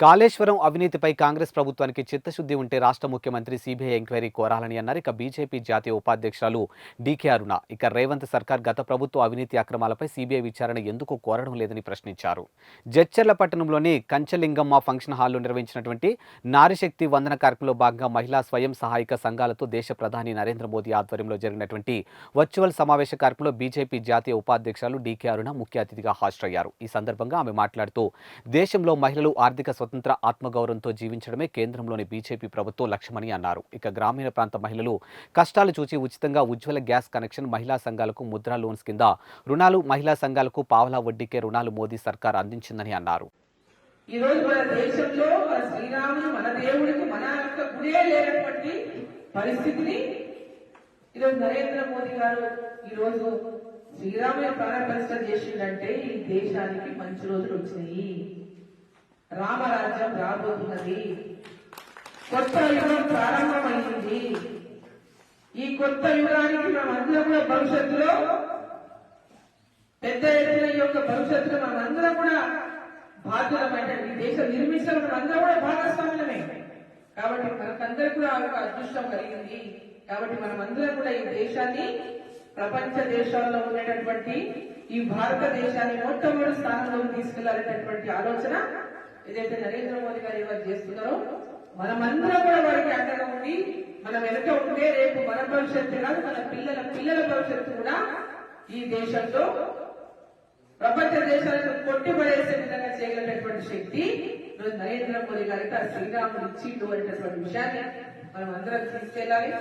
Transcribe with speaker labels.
Speaker 1: కాళేశ్వరం అవినీతిపై కాంగ్రెస్ ప్రభుత్వానికి చిత్తశుద్ధి ఉంటే రాష్ట్ర ముఖ్యమంత్రి సీబీఐ ఎంక్వైరీ కోరాలని అన్నారు. ఇక బీజేపీ జాతీయ ఉపాధ్యక్షురాలు డీకే అరుణ ఇక రేవంత్ సర్కార్ గత ప్రభుత్వ అవినీతి అక్రమాలపై సీబీఐ విచారణ ఎందుకు కోరడం లేదని ప్రశ్నించారు. జడ్చర్ల పట్టణంలోని కంచలింగమ్మ ఫంక్షన్ హాల్లో నిర్వహించినటువంటి నారీశక్తి వందన కార్యక్రమంలో భాగంగా మహిళా స్వయం సహాయక సంఘాలతో దేశ ప్రధాని నరేంద్ర మోదీ ఆధ్వర్యంలో జరిగినటువంటి వర్చువల్ సమావేశ కార్యక్రమంలో బీజేపీ జాతీయ ఉపాధ్యక్షురాలు డీకే అరుణ ముఖ్య అతిథిగా హాజరయ్యారు. ఈ సందర్భంగా ఆమె మాట్లాడుతూ దేశంలో మహిళలు ఆర్థిక స్వతంత్ర ఆత్మగౌరవంతో జీవించడమే కేంద్రంలోని బీజేపీ ప్రభుత్వం లక్ష్యమని అన్నారు. ఇక గ్రామీణ ప్రాంత మహిళలు కష్టాలు చూచి ఉచితంగా ఉజ్వల గ్యాస్ కనెక్షన్, మహిళా సంఘాలకు ముద్రా లోన్స్ కింద రుణాలు, మహిళా సంఘాలకు పావలా వడ్డీకే రుణాలు మోదీ సర్కార్ అందించిందని అన్నారు.
Speaker 2: ఈ రోజు మన దేశంలో మన శ్రీరాముడు మన దేవుడికి మన యొక్క గుడే లేనటువంటి పరిస్థితిని ఈరోజు నరేంద్ర మోదీ గారు ఈరోజు శ్రీరాముని ప్రాణ ప్రతిష్ఠ చేసిందంటే ఈ దేశానికి మంచి రోజులు వచ్చినాయి. రామరాజ్యం రాబోతున్నది. కొత్త యుగం ప్రారంభమైంది. ఈ కొత్త యుగానికి మనమందరం కూడా భవిష్యత్తులో పెద్ద ఎత్తున ఈ యొక్క భవిష్యత్తులో మనమందరం కూడా బాధ్యులమైన ఈ దేశం నిర్మించడం మనందరం కూడా భాగస్వాములమే. కాబట్టి మనకందరికీ కూడా ఒక అదృష్టం కలిగింది. కాబట్టి మనమందరం కూడా ఈ దేశాన్ని ప్రపంచ దేశాల్లో ఉండేటటువంటి ఈ భారతదేశాన్ని మొట్టమొదటి స్థానంలోకి తీసుకెళ్లాలనేటటువంటి ఆలోచన ఏదైతే నరేంద్ర మోదీ గారు ఎవరు చేస్తున్నారో మనమందరం కూడా వారికి అండగా ఉండి మనం వెనుక ఉంటే రేపు మన భవిష్యత్తు కాదు మన పిల్లల పిల్లల భవిష్యత్తు కూడా ఈ దేశంలో ప్రపంచ దేశాలను కొట్టిపడేసే విధంగా చేయగలిగినటువంటి శక్తి ఈరోజు నరేంద్ర మోదీ గారికి ఆ శ్రీరాముడు ఇచ్చిండు అనేటటువంటి విషయాన్ని మనం అందరం తీసుకెళ్లాలి.